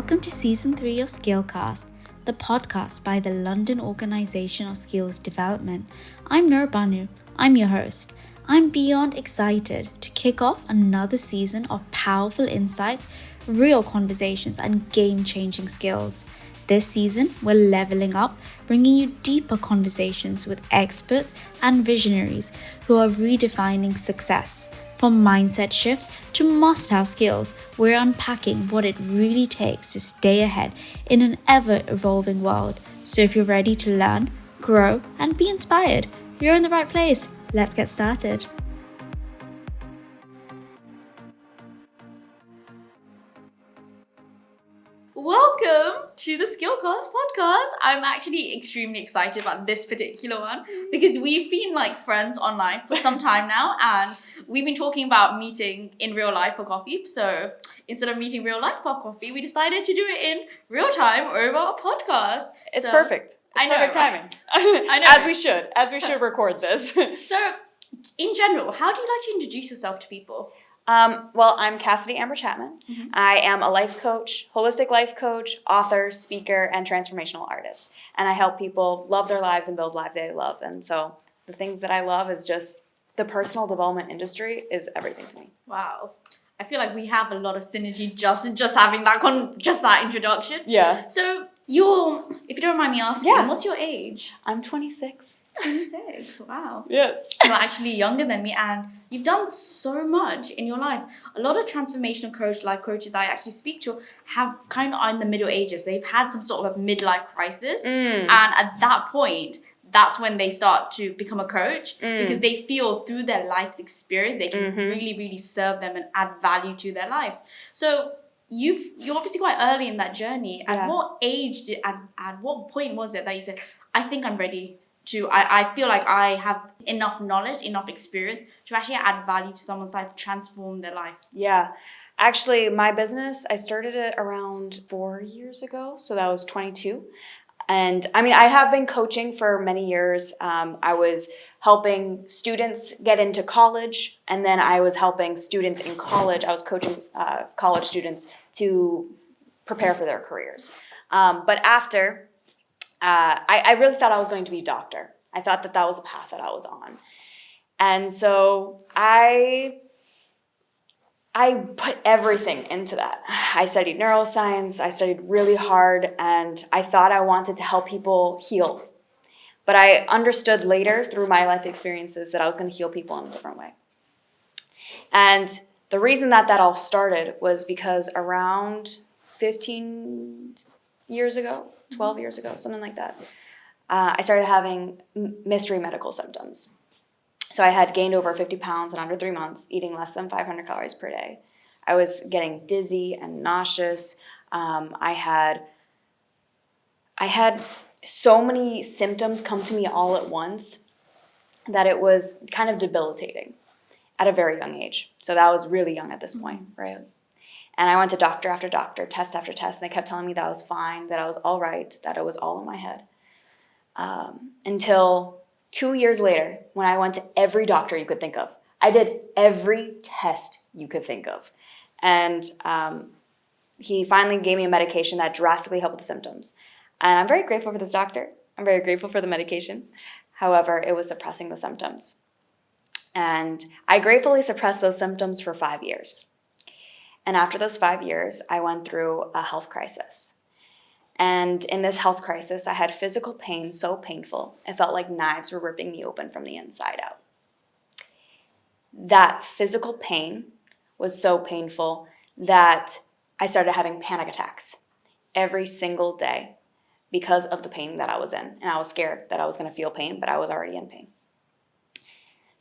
Welcome to Season 3 of SkillCast, the podcast by the London Organisation of Skills Development. I'm Nurbanu, I'm your host. I'm beyond excited to kick off another season of powerful insights, real conversations, and game-changing skills. This season, we're leveling up, bringing you deeper conversations with experts and visionaries who are redefining success. From mindset shifts to must-have skills, we're unpacking what it really takes to stay ahead in an ever-evolving world. So if you're ready to learn, grow, and be inspired, you're in the right place. Let's get started. Welcome to the SkillCast podcast. I'm actually extremely excited about this particular one because we've been friends online for some time now, and we've been talking about meeting in real life for coffee. So instead of meeting real life for coffee, we decided to do it in real time over a podcast. It's perfect. I know, perfect timing. I know. As we should record this. So, in general, how do you like to introduce yourself to people? Well, I'm Cassidy Amber Chapman. Mm-hmm. I am a life coach, holistic life coach, author, speaker, and transformational artist. And I help people love their lives and build lives they love. And so the things that I love is just the personal development industry is everything to me. Wow. I feel like we have a lot of synergy just having that introduction. Yeah. So if you don't mind me asking, what's your age? I'm 26. 26, wow. Yes. You're actually younger than me, and you've done so much in your life. A lot of transformational life coaches that I actually speak to have kind of are in the middle ages. They've had some sort of a midlife crisis, and at that point, that's when they start to become a coach because they feel through their life's experience they can really, really serve them and add value to their lives. So you're obviously quite early in that journey. At what age at what point was it that you said, I think I'm ready to, I feel like I have enough knowledge, enough experience to actually add value to someone's life, transform their life? Yeah. Actually, my business, I started it around 4 years ago. So that was 22. And I have been coaching for many years. I was helping students get into college, and then I was helping students in college. I was coaching college students to prepare for their careers. But after, I really thought I was going to be a doctor. I thought that was the path that I was on. And so I put everything into that. I studied neuroscience. I studied really hard, and I thought I wanted to help people heal. But I understood later through my life experiences that I was going to heal people in a different way. And the reason that all started was because around 15 years ago, 12 years ago, something like that, I started having mystery medical symptoms. So I had gained over 50 pounds in under 3 months, eating less than 500 calories per day. I was getting dizzy and nauseous. I had so many symptoms come to me all at once that it was kind of debilitating at a very young age. So that was really young at this point, right? And I went to doctor after doctor, test after test, and they kept telling me that I was fine, that I was all right, that it was all in my head. Until 2 years later, when I went to every doctor you could think of. I did every test you could think of. And he finally gave me a medication that drastically helped with the symptoms. And I'm very grateful for this doctor. I'm very grateful for the medication. However, it was suppressing the symptoms. And I gratefully suppressed those symptoms for 5 years. And after those 5 years, I went through a health crisis. And in this health crisis, I had physical pain so painful, it felt like knives were ripping me open from the inside out. That physical pain was so painful that I started having panic attacks every single day because of the pain that I was in. And I was scared that I was going to feel pain, but I was already in pain.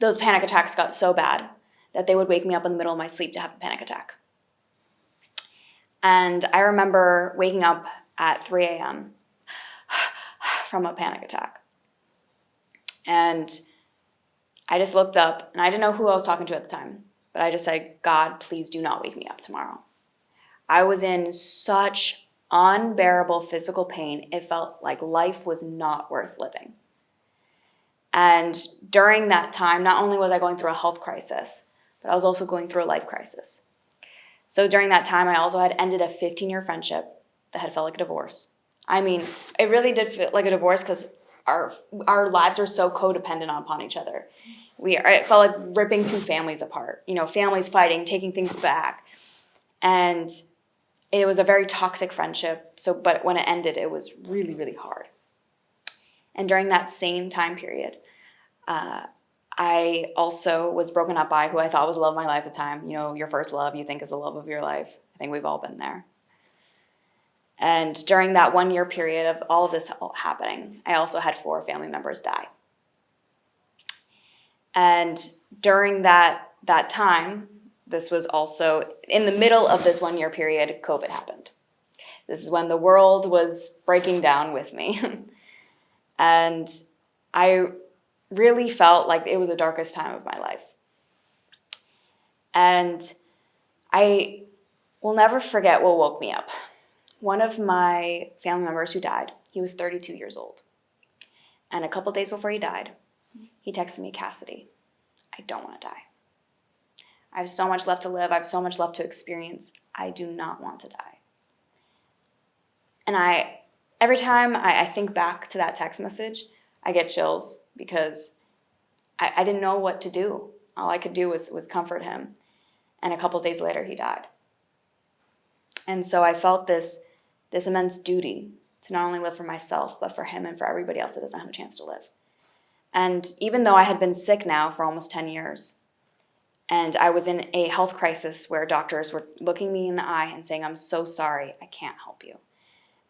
Those panic attacks got so bad that they would wake me up in the middle of my sleep to have a panic attack. And I remember waking up at 3 a.m. from a panic attack. And I just looked up, and I didn't know who I was talking to at the time, but I just said, God, please do not wake me up tomorrow. I was in such unbearable physical pain, it felt like life was not worth living. And during that time, not only was I going through a health crisis, but I was also going through a life crisis. So during that time, I also had ended a 15-year friendship that had felt like a divorce. I mean, it really did feel like a divorce because our lives were so codependent upon each other. It felt like ripping two families apart. Families fighting, taking things back, and it was a very toxic friendship. But when it ended, it was really, really hard. And during that same time period, I also was broken up by who I thought was the love of my life at the time. Your first love you think is the love of your life. I think we've all been there. And during that 1 year period of all of this happening, I also had 4 family members die. And during that time, this was also in the middle of this 1 year period, COVID happened. This is when the world was breaking down with me. And I really felt like it was the darkest time of my life. And I will never forget what woke me up. One of my family members who died, he was 32 years old. And a couple days before he died, he texted me, Cassidy, I don't want to die. I have so much left to live. I have so much left to experience. I do not want to die. And every time I think back to that text message, I get chills because I didn't know what to do. All I could do was comfort him. And a couple days later, he died. And so I felt this immense duty to not only live for myself, but for him and for everybody else that doesn't have a chance to live. And even though I had been sick now for almost 10 years, and I was in a health crisis where doctors were looking me in the eye and saying, I'm so sorry, I can't help you.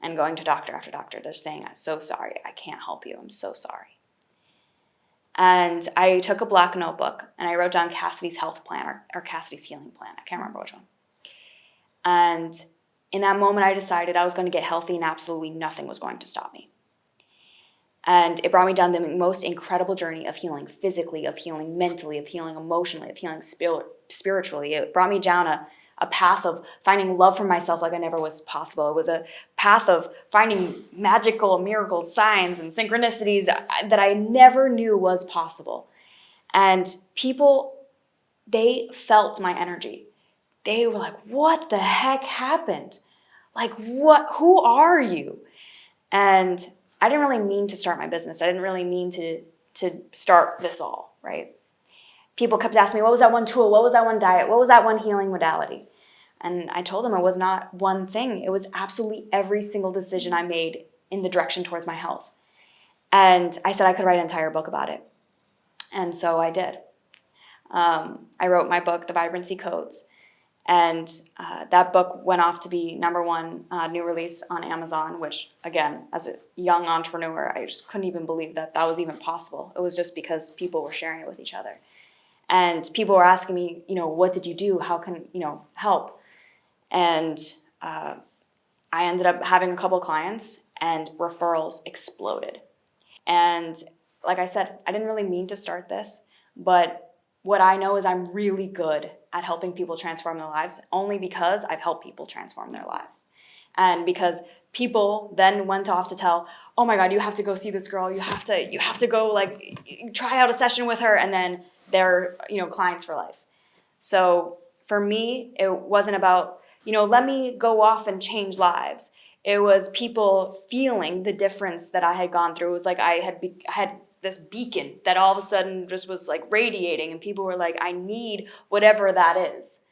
And going to doctor after doctor, they're saying, I'm so sorry, I can't help you, I'm so sorry. And I took a black notebook and I wrote down Cassidy's health plan or Cassidy's healing plan. I can't remember which one. And in that moment, I decided I was going to get healthy and absolutely nothing was going to stop me. And it brought me down the most incredible journey of healing physically, of healing mentally, of healing emotionally, of healing spiritually. It brought me down a path of finding love for myself like I never was possible. It was a path of finding magical miracles, signs, and synchronicities that I never knew was possible. And people, they felt my energy. They were like, what the heck happened? Like, who are you? And I didn't really mean to start my business. I didn't really mean to start this all, right? People kept asking me, what was that one tool? What was that one diet? What was that one healing modality? And I told them it was not one thing. It was absolutely every single decision I made in the direction towards my health. And I said I could write an entire book about it. And so I did. I wrote my book, The Vibrancy Codes. And that book went off to be #1 new release on Amazon, which, again, as a young entrepreneur, I just couldn't even believe that was even possible. It was just because people were sharing it with each other. And people were asking me, what did you do? How can, help? And I ended up having a couple clients and referrals exploded. And like I said, I didn't really mean to start this, but what I know is I'm really good at helping people transform their lives only because I've helped people transform their lives. And because people then went off to tell, oh my God, you have to go see this girl. You have to go try out a session with her. And then they're, clients for life. So for me, it wasn't about, let me go off and change lives. It was people feeling the difference that I had gone through. It was like I had this beacon that all of a sudden just was radiating, and people were like, I need whatever that is.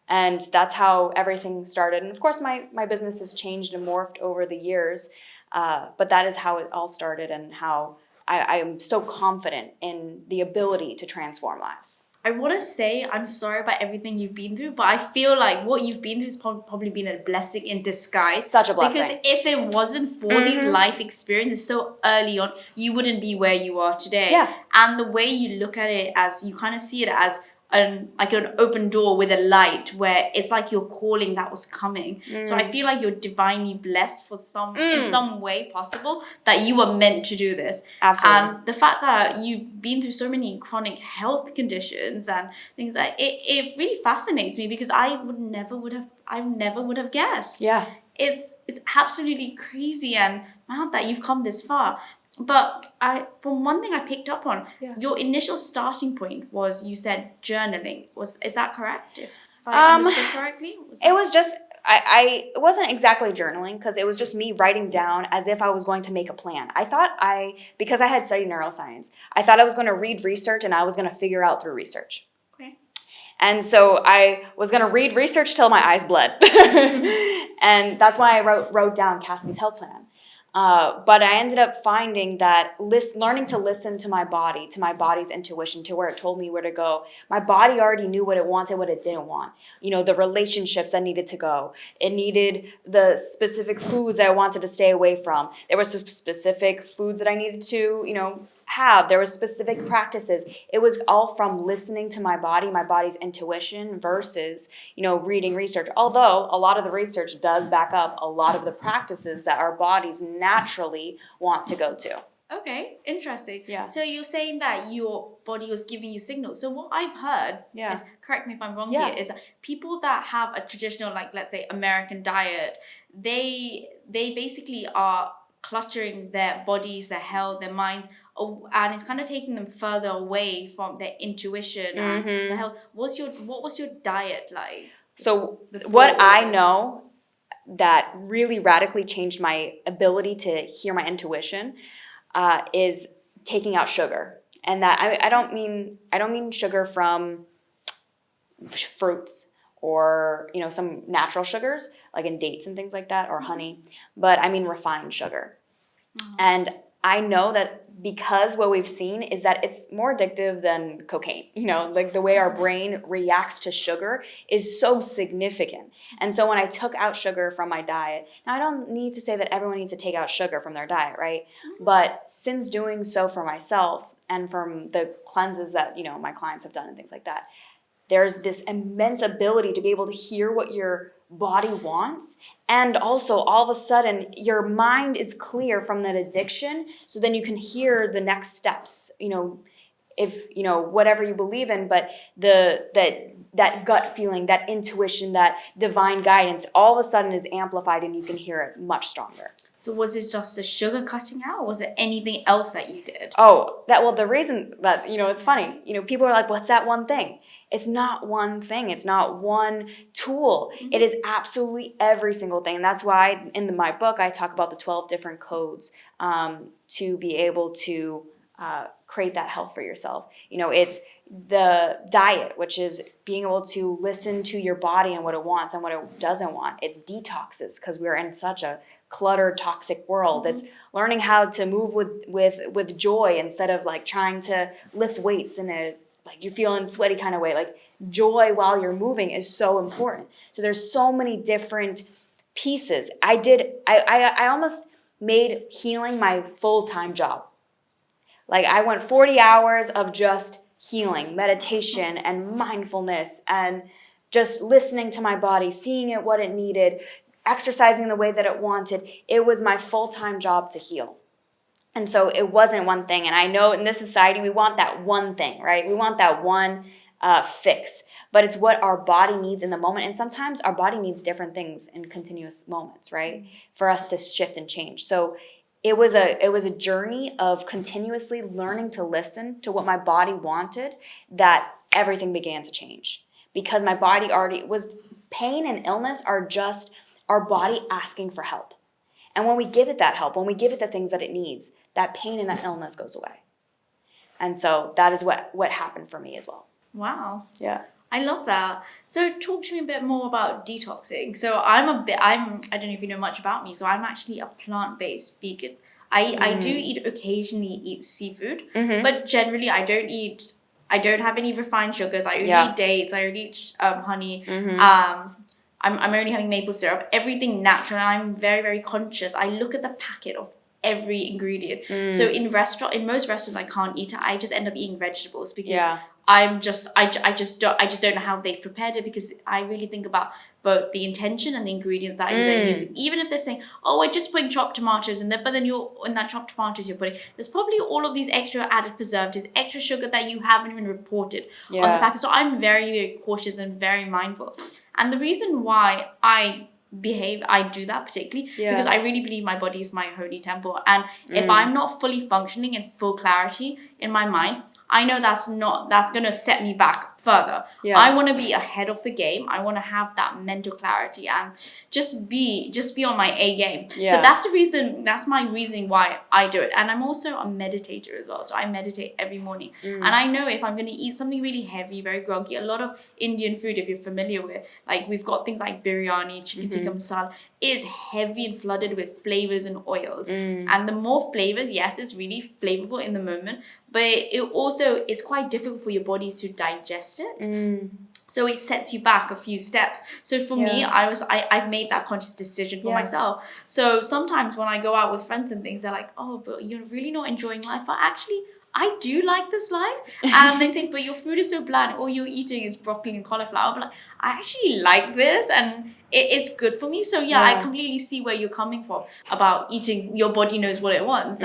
And that's how everything started. And of course, my business has changed and morphed over the years, but that is how it all started and how I am so confident in the ability to transform lives. I want to say I'm sorry about everything you've been through, but I feel like what you've been through has probably been a blessing in disguise. Such a blessing. Because if it wasn't for these life experiences so early on, you wouldn't be where you are today. Yeah. And the way you look at it, as you kind of see it as an open door with a light, where it's like your calling that was coming. So I feel like you're divinely blessed for in some way possible that you were meant to do this. Absolutely. And the fact that you've been through so many chronic health conditions and things like it really fascinates me, because I never would have guessed. Yeah. It's absolutely crazy and mad that you've come this far. But from one thing I picked up on, your initial starting point was, you said journaling. Is that correct? If I understood correctly? It was just it wasn't exactly journaling because it was just me writing down as if I was going to make a plan. Because I had studied neuroscience, I thought I was going to read research and I was going to figure out through research. Okay. And so I was going to read research till my eyes bled. And that's why I wrote down Cassidy's health plan. But I ended up finding that learning to listen to my body's intuition, to where it told me where to go. My body already knew what it wanted, what it didn't want. The relationships that needed to go. It needed the specific foods I wanted to stay away from. There were some specific foods that I needed to, have. There were specific practices. It was all from listening to my body's intuition versus, reading research. Although a lot of the research does back up a lot of the practices that our bodies naturally want to go to. Okay, interesting. Yeah. So you're saying that your body was giving you signals. So what I've heard is, correct me if I'm wrong here, is that people that have a traditional, like let's say American diet, they basically are cluttering their bodies, their health, their minds, and it's kind of taking them further away from their intuition and their health. What was your diet like? So what I know that really radically changed my ability to hear my intuition is taking out sugar. And that I don't mean sugar from fruits or some natural sugars like in dates and things like that, or honey, but I mean refined sugar. And I know that because what we've seen is that it's more addictive than cocaine. Like the way our brain reacts to sugar is so significant. And so when I took out sugar from my diet, now I don't need to say that everyone needs to take out sugar from their diet, right? But since doing so for myself and from the cleanses that, my clients have done and things like that, there's this immense ability to be able to hear what your body wants. And also, all of a sudden, your mind is clear from that addiction. So then you can hear the next steps, if, whatever you believe in. But that gut feeling, that intuition, that divine guidance, all of a sudden is amplified and you can hear it much stronger. So was it just the sugar cutting out, or was it anything else that you did? The reason that, it's funny, people are like, what's that one thing? It's not one thing. It's not one tool. It is absolutely every single thing. And that's why in my book, I talk about the 12 different codes to be able to create that health for yourself. It's the diet, which is being able to listen to your body and what it wants and what it doesn't want. It's detoxes, because we're in such a cluttered, toxic world. It's learning how to move with joy instead of like trying to lift weights in a like you're feeling sweaty kind of way. Like joy while you're moving is so important. So there's so many different pieces. I almost made healing my full-time job. Like I went 40 hours of just healing, meditation and mindfulness and just listening to my body, seeing it what it needed, exercising the way that it wanted. It was my full-time job to heal. And so it wasn't one thing. And I know in this society, we want that one thing, right? We want that one fix. But it's what our body needs in the moment. And sometimes our body needs different things in continuous moments, right? For us to shift and change. So it was a journey of continuously learning to listen to what my body wanted, that everything began to change. Because my body already was, pain and illness are just our body asking for help. And when we give it that help, when we give it the things that it needs, that pain and that illness goes away. And so that is what happened for me as well. Wow. Yeah. I love that. So talk to me a bit more about detoxing. So I don't know if you know much about me, so I'm actually a plant-based vegan. I do occasionally eat seafood, but generally I don't have any refined sugars. I only eat dates, I only eat honey. I'm only having maple syrup, everything natural. And I'm very, very conscious. I look at the packet of every ingredient. So in most restaurants I can't eat it. I just end up eating vegetables because I just don't know how they prepared it, because I really think about both the intention and the ingredients that they're using. Even if they're saying, oh, we're just putting chopped tomatoes in there, but then you're in that chopped tomatoes you're putting, there's probably all of these extra added preservatives, extra sugar that you haven't even reported on the packet. So I'm very, very cautious and very mindful. And the reason why I do that particularly because I really believe my body is my holy temple. And if I'm not fully functioning in full clarity in my mind, I know that's going to set me back further. Yeah. I want to be ahead of the game. I want to have that mental clarity and just be on my A game. Yeah. So that's my reasoning why I do it. And I'm also a meditator as well. So I meditate every morning. And I know if I'm going to eat something really heavy, very groggy, a lot of Indian food, if you're familiar with, like we've got things like biryani, chicken tikka masala, is heavy and flooded with flavors and oils. And the more flavors, yes, it's really flavorful in the moment, but it's quite difficult for your bodies to digest it. So it sets you back a few steps. So for me, I've made that conscious decision for myself. So sometimes when I go out with friends and things, they're like, oh, but you're really not enjoying life. But actually, I do like this life. And they say, but your food is so bland. All you're eating is broccoli and cauliflower. But like, I actually like this and it's good for me. So yeah, I completely see where you're coming from about eating. Your body knows what it wants.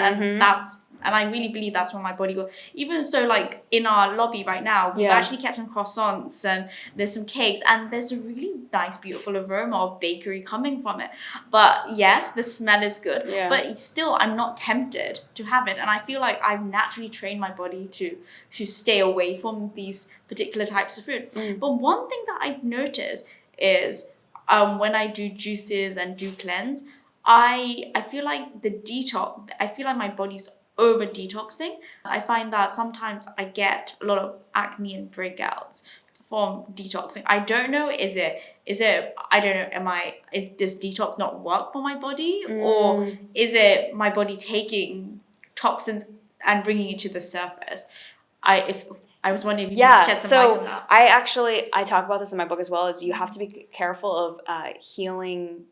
And I really believe that's where my body goes. Even so, like in our lobby right now, we've actually kept some croissants and there's some cakes and there's a really nice, beautiful aroma of bakery coming from it. But yes, the smell is good. Yeah. But still, I'm not tempted to have it. And I feel like I've naturally trained my body to stay away from these particular types of food. But one thing that I've noticed is when I do juices and do cleanse, I feel like I feel like my body's over detoxing. I find that sometimes I get a lot of acne and breakouts from detoxing. I don't know, is it I don't know, does detox not work for my body? Or is it my body taking toxins and bringing it to the surface? I was wondering if you could shed some light on that. I talk about this in my book as well, is you have to be careful of healing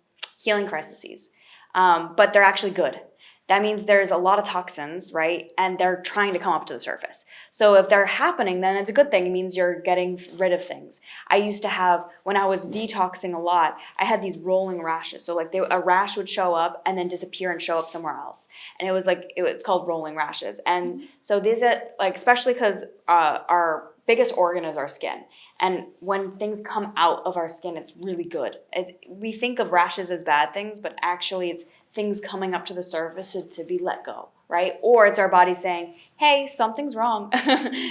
crises. But they're actually good. That means there's a lot of toxins, right? And they're trying to come up to the surface. So if they're happening, then it's a good thing. It means you're getting rid of things. I used to have, when I was detoxing a lot, I had these rolling rashes. So like a rash would show up and then disappear and show up somewhere else. And it was like, it's called rolling rashes. And so these are like, especially because our biggest organ is our skin. And when things come out of our skin, it's really good. We think of rashes as bad things, but actually it's things coming up to the surface to be let go, right? Or it's our body saying, hey, something's wrong,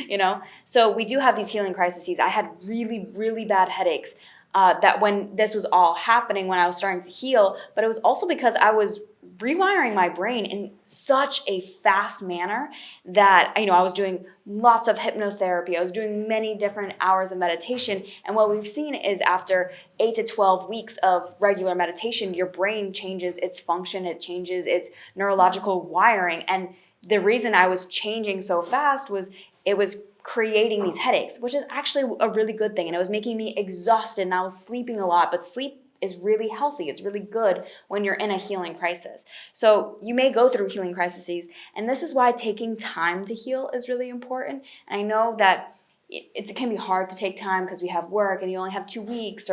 you know? So we do have these healing crises. I had really, really bad headaches that when this was all happening, when I was starting to heal, but it was also because I was rewiring my brain in such a fast manner that, you know, I was doing lots of hypnotherapy. I was doing many different hours of meditation. And what we've seen is after 8 to 12 weeks of regular meditation, your brain changes its function. It changes its neurological wiring. And the reason I was changing so fast was it was creating these headaches, which is actually a really good thing. And it was making me exhausted and I was sleeping a lot, but sleep is really healthy. It's really good when you're in a healing crisis. So you may go through healing crises, and this is why taking time to heal is really important. And I know that it can be hard to take time because we have work and you only have 2 weeks,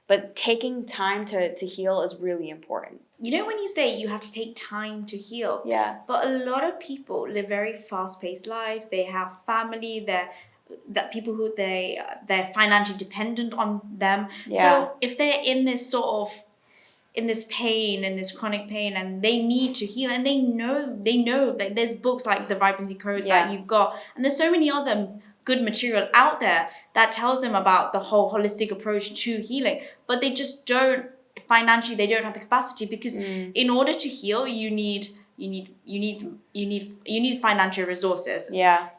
but taking time to heal is really important. You know when you say you have to take time to heal, but a lot of people live very fast-paced lives. They have family, that people who they're financially dependent on them. So if they're in this sort of in this pain, in this chronic pain, and they need to heal, and they know that there's books like the Vibrancy Codes that you've got, and there's so many other good material out there that tells them about the whole holistic approach to healing, but they just don't financially, they don't have the capacity, because in order to heal you need financial resources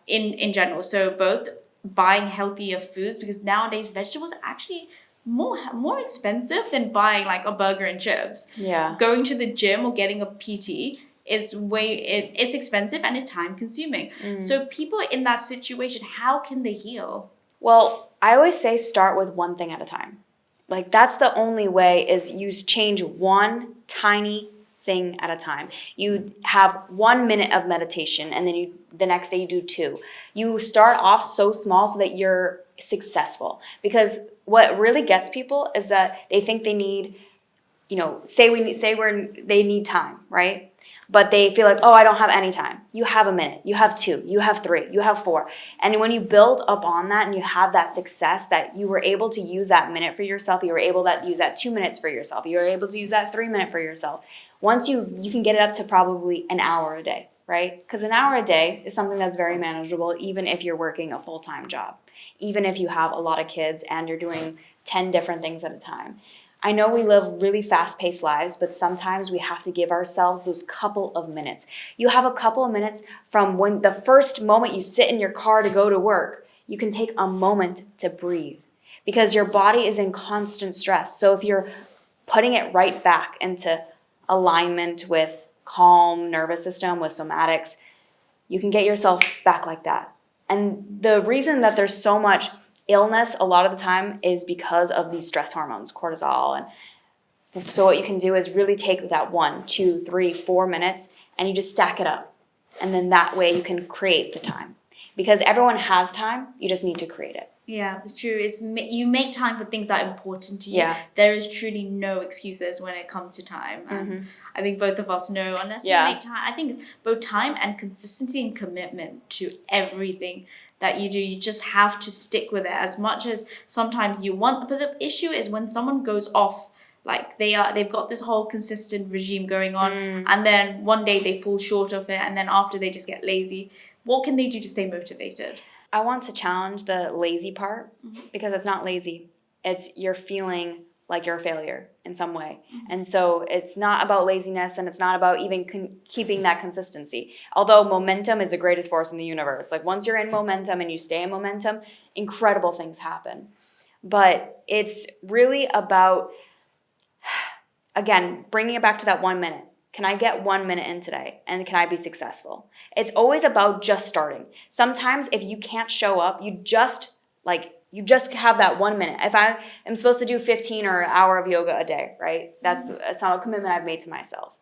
in general. So both buying healthier foods, because nowadays vegetables are actually more expensive than buying like a burger and chips. Going to the gym or getting a PT is it's expensive and it's time consuming. So people in that situation, how can they heal? Well, I always say start with one thing at a time. Like that's the only way, is you change one tiny thing at a time. You have 1 minute of meditation and then the next day you do 2. You start off so small so that you're successful. Because what really gets people is that they think they need, you know, they need time, right? But they feel like, oh, I don't have any time. You have a minute, you have 2, you have 3, you have 4. And when you build up on that and you have that success that you were able to use that minute for yourself, you were able to use that 2 minutes for yourself, you were able to use that 3 minute for yourself. Once you can get it up to probably an hour a day, right? Because an hour a day is something that's very manageable, even if you're working a full-time job. even if you have a lot of kids and you're doing 10 different things at a time. I know we live really fast-paced lives, but sometimes we have to give ourselves those couple of minutes. You have a couple of minutes from when the first moment you sit in your car to go to work. You can take a moment to breathe because your body is in constant stress. So if you're putting it right back into alignment with calm nervous system, with somatics, you can get yourself back like that. And the reason that there's so much illness a lot of the time is because of these stress hormones, cortisol. And so what you can do is really take that 1, 2, 3, 4 minutes and you just stack it up. And then that way you can create the time. Because everyone has time, you just need to create it. Yeah, it's true. You make time for things that are important to you. Yeah. There is truly no excuses when it comes to time. And I think both of us know, unless you make time, I think it's both time and consistency and commitment to everything that you do. You just have to stick with it as much as sometimes you want. But the issue is when someone goes off, like they've got this whole consistent regime going on, and then one day they fall short of it, and then after they just get lazy. What can they do to stay motivated? I want to challenge the lazy part because it's not lazy. It's you're feeling like you're a failure in some way. And so it's not about laziness and it's not about even keeping that consistency. Although momentum is the greatest force in the universe. Like once you're in momentum and you stay in momentum, incredible things happen. But it's really about, again, bringing it back to that 1 minute. Can I get 1 minute in today? And can I be successful? It's always about just starting. Sometimes if you can't show up, you just have that 1 minute. If I am supposed to do 15 or an hour of yoga a day, right? That's not a commitment I've made to myself.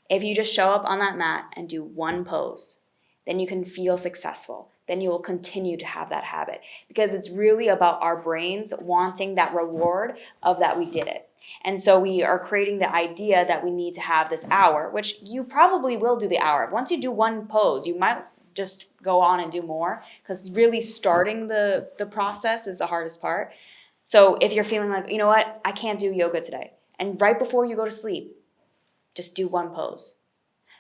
If you just show up on that mat and do one pose, then you can feel successful. Then you will continue to have that habit because it's really about our brains wanting that reward of that we did it. And so we are creating the idea that we need to have this hour, which you probably will do the hour. Once you do one pose, you might just go on and do more because really starting the process is the hardest part. So if you're feeling like, you know what, I can't do yoga today. And right before you go to sleep, just do one pose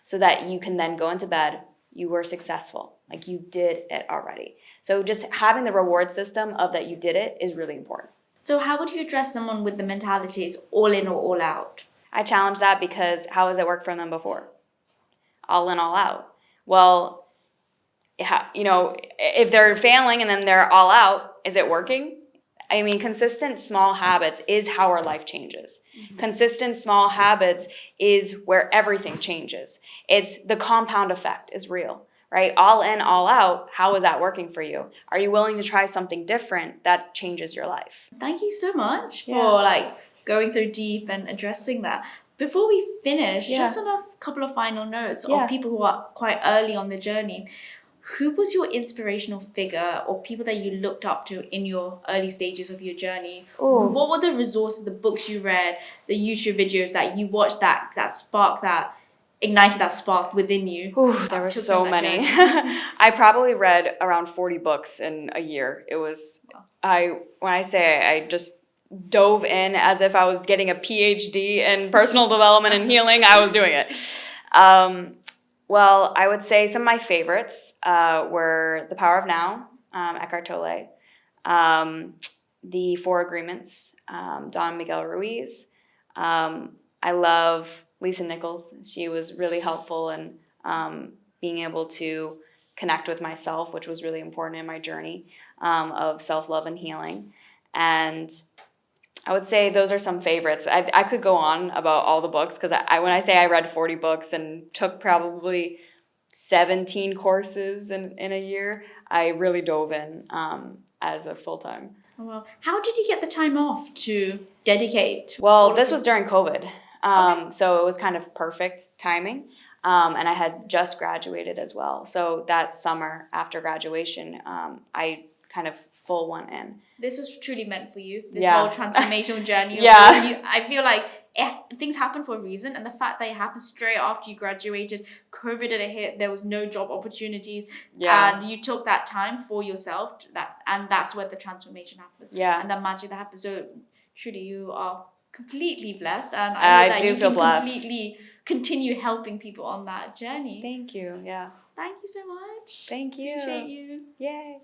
so that you can then go into bed. You were successful. Like you did it already. So just having the reward system of that you did it is really important. So how would you address someone with the mentality is all in or all out? I challenge that because how has it worked for them before? All in, all out. Well, if they're failing and then they're all out, is it working? I mean, consistent small habits is how our life changes. Consistent small habits is where everything changes. It's the compound effect is real. Right? All in, all out. How is that working for you? Are you willing to try something different that changes your life? Thank you so much for going so deep and addressing that. Before we finish, just on a couple of final notes of people who are quite early on the journey. Who was your inspirational figure or people that you looked up to in your early stages of your journey? Ooh. What were the resources, the books you read, the YouTube videos that you watched that spark that ignited that spark within you? Ooh, there were so many. I probably read around 40 books in a year. It was, I just dove in as if I was getting a PhD in personal development and healing. I was doing it. Well, I would say some of my favorites were The Power of Now, Eckhart Tolle, The Four Agreements, Don Miguel Ruiz. I love Lisa Nichols. She was really helpful in being able to connect with myself, which was really important in my journey of self-love and healing. And I would say those are some favorites. I could go on about all the books because when I say I read 40 books and took probably 17 courses in a year, I really dove in as a full-time. Oh, well, how did you get the time off to dedicate? Well, this was during COVID. So it was kind of perfect timing. And I had just graduated as well. So that summer after graduation, I kind of full went in. This was truly meant for you, this whole transformational journey. I feel like things happen for a reason. And the fact that it happened straight after you graduated, COVID had hit, there was no job opportunities. Yeah. And you took that time for yourself. And that's where the transformation happens. Yeah. And the magic that happens. So truly you are completely blessed, and I do feel blessed. Completely continue helping people on that journey. Thank you. Yeah. Thank you so much. Thank you. Appreciate you. Yay.